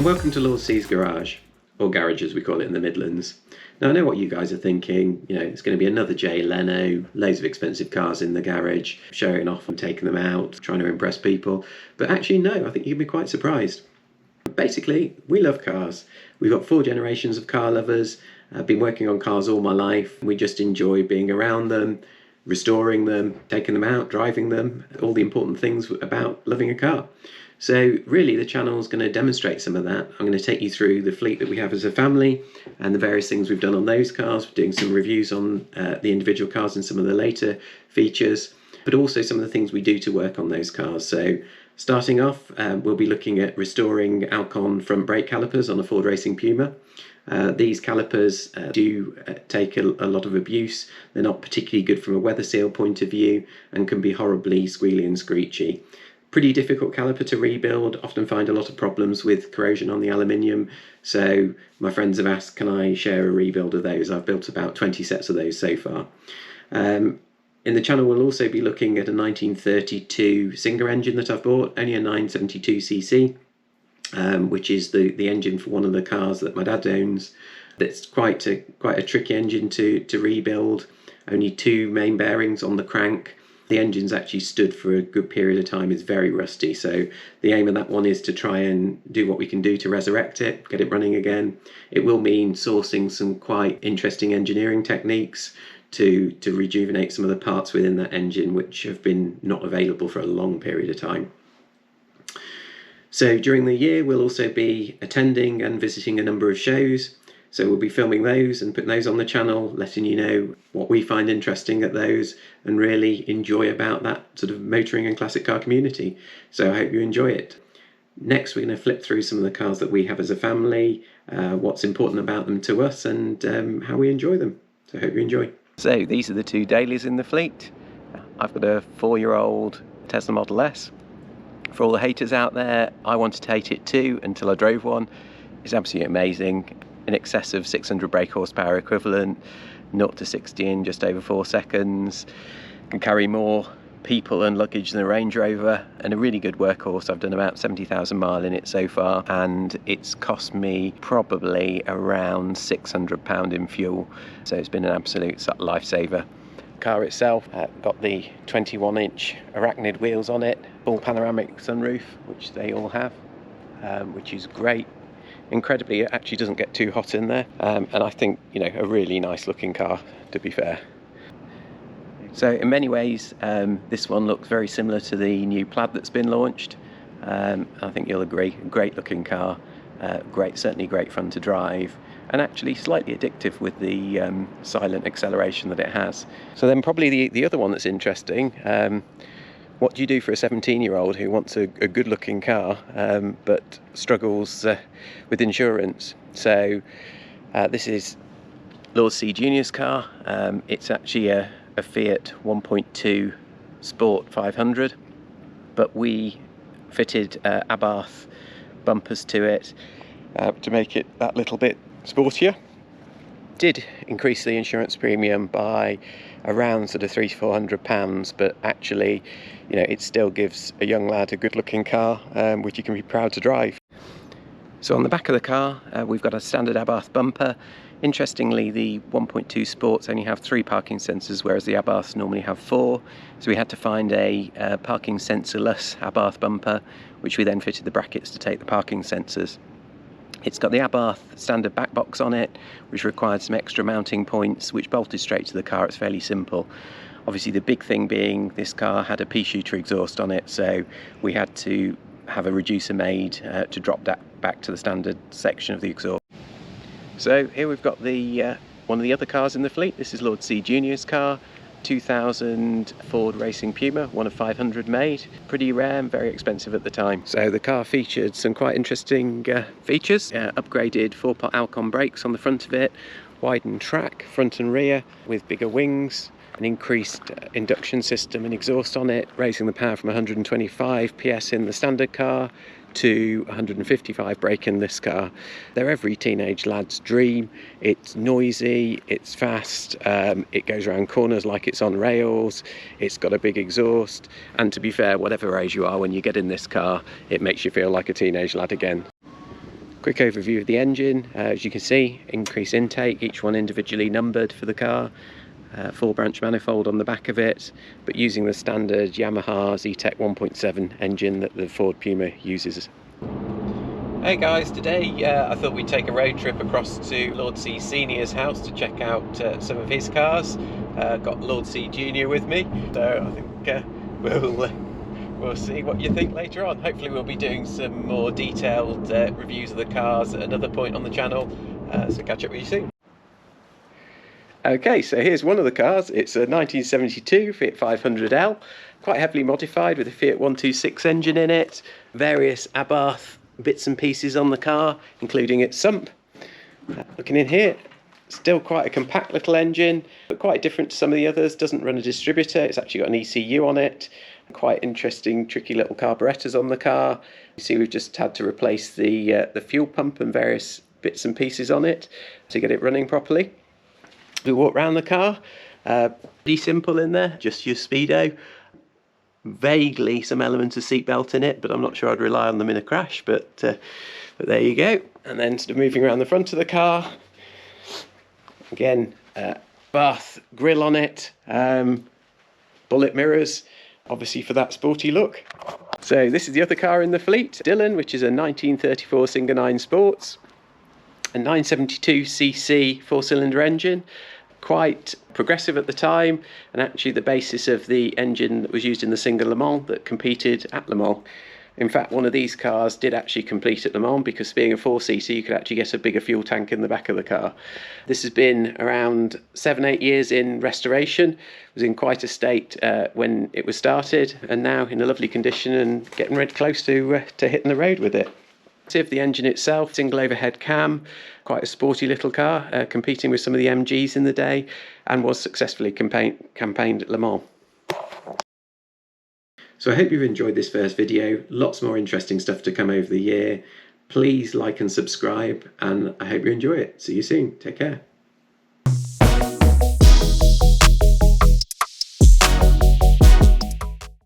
And welcome to Lord C's Garage, or Garage as we call it in the Midlands. Now I know what you guys are thinking, it's going to be another Jay Leno, loads of expensive cars in the garage, showing off and taking them out, trying to impress people. But actually no, I think you'd be quite surprised. Basically, we love cars. We've got 4 generations of car lovers. I've been working on cars all my life. We just enjoy being around them, restoring them, taking them out, driving them, all the important things about loving a car. So really the channel is going to demonstrate some of that. I'm going to take you through the fleet that we have as a family and the various things we've done on those cars. We're doing some reviews on the individual cars and some of the later features, but also some of the things we do to work on those cars. So starting off, we'll be looking at restoring Alcon front brake calipers on a Ford Racing Puma. These calipers do take a lot of abuse. They're not particularly good from a weather seal point of view and can be horribly squealy and screechy. Pretty difficult caliper to rebuild, often find a lot of problems with corrosion on the aluminium. So my friends have asked, can I share a rebuild of those? I've built about 20 sets of those so far. In the channel we'll also be looking at a 1932 Singer engine that I've bought, only a 972cc. Which is the engine for one of the cars that my dad owns. That's quite a tricky engine to rebuild. Only 2 main bearings on the crank. The engine's actually stood for a good period of time. It's very rusty, so the aim of that one is to try and do what we can do to resurrect it, get it running again. It will mean sourcing some quite interesting engineering techniques to rejuvenate some of the parts within that engine which have been not available for a long period of time. So during the year we'll also be attending and visiting a number of shows. So we'll be filming those and putting those on the channel, letting you know what we find interesting at those and really enjoy about that sort of motoring and classic car community. So I hope you enjoy it. Next we're going to flip through some of the cars that we have as a family, what's important about them to us and how we enjoy them. So I hope you enjoy. So these are the 2 dailies in the fleet. I've got a 4-year-old Tesla Model S. For all the haters out there, I wanted to hate it too until I drove one. It's absolutely amazing. In excess of 600 brake horsepower equivalent, 0 to 60 in just over 4 seconds. Can carry more people and luggage than a Range Rover, and a really good workhorse. I've done about 70,000 miles in it so far, and it's cost me probably around £600 in fuel. So it's been an absolute lifesaver. Car itself got the 21-inch Arachnid wheels on it, full panoramic sunroof, which they all have, which is great. Incredibly, it actually doesn't get too hot in there, and I think a really nice looking car, to be fair. So in many ways this one looks very similar to the new Plaid that's been launched. I think you'll agree, great looking car, certainly great fun to drive, and actually slightly addictive with the silent acceleration that it has. So then probably the other one that's interesting, what do you do for a 17-year-old who wants a good looking car but struggles with insurance? So this is Lord C Junior's car. It's actually a Fiat 1.2 Sport 500, but we fitted Abarth bumpers to it to make it that little bit sportier. Did increase the insurance premium by around sort of £300 to £400, but actually it still gives a young lad a good looking car which you can be proud to drive. So on the back of the car we've got a standard Abarth bumper. Interestingly, the 1.2 Sports only have 3 parking sensors, whereas the Abarths normally have 4. So we had to find a parking sensorless Abarth bumper, which we then fitted the brackets to take the parking sensors. It's got the Abarth standard back box on it, which required some extra mounting points, which bolted straight to the car. It's fairly simple. Obviously the big thing being this car had a pea shooter exhaust on it, so we had to have a reducer made to drop that back to the standard section of the exhaust. So here we've got the one of the other cars in the fleet. This is Lord C Junior's car, 2000 Ford Racing Puma, one of 500 made. Pretty rare and very expensive at the time. So the car featured some quite interesting features. Upgraded 4-pot Alcon brakes on the front of it, widened track front and rear with bigger wings, an increased induction system and exhaust on it, raising the power from 125 PS in the standard car to 155 brake in this car. They're every teenage lad's dream. It's noisy, it's fast, it goes around corners like it's on rails, it's got a big exhaust, and to be fair, whatever age you are, when you get in this car, it makes you feel like a teenage lad again. Quick overview of the engine. As you can see, increase intake, each one individually numbered for the car. 4-branch manifold on the back of it, but using the standard Yamaha Zetec 1.7 engine that the Ford Puma uses. Hey guys, today I thought we'd take a road trip across to Lord C Senior's house to check out some of his cars. Got Lord C Junior with me, so I think we'll see what you think later on. Hopefully we'll be doing some more detailed reviews of the cars at another point on the channel, so catch up with you soon. Okay, so here's one of the cars. It's a 1972 Fiat 500L, quite heavily modified with a Fiat 126 engine in it, various Abarth bits and pieces on the car, including its sump. Looking in here, still quite a compact little engine, but quite different to some of the others. Doesn't run a distributor, it's actually got an ECU on it. Quite interesting, tricky little carburettors on the car. You see we've just had to replace the fuel pump and various bits and pieces on it to get it running properly. We walk around the car, pretty simple in there, just your speedo. Vaguely some elements of seatbelt in it, but I'm not sure I'd rely on them in a crash, but there you go. And then sort of moving around the front of the car, again, Bath grille on it, bullet mirrors, obviously for that sporty look. So this is the other car in the fleet, Dillon, which is a 1934 Singer 9 Sports, a 972cc 4-cylinder engine, quite progressive at the time, and actually the basis of the engine that was used in the Singer Le Mans that competed at Le Mans. In fact, one of these cars did actually compete at Le Mans because being a 4-seater, you could actually get a bigger fuel tank in the back of the car. This has been around 7-8 years in restoration. It was in quite a state when it was started, and now in a lovely condition and getting really close to hitting the road with it. The engine itself, single overhead cam, quite a sporty little car, competing with some of the MGs in the day, and was successfully campaigned at Le Mans. So I hope you've enjoyed this first video. Lots more interesting stuff to come over the year. Please like and subscribe, and I hope you enjoy it. See you soon. Take care.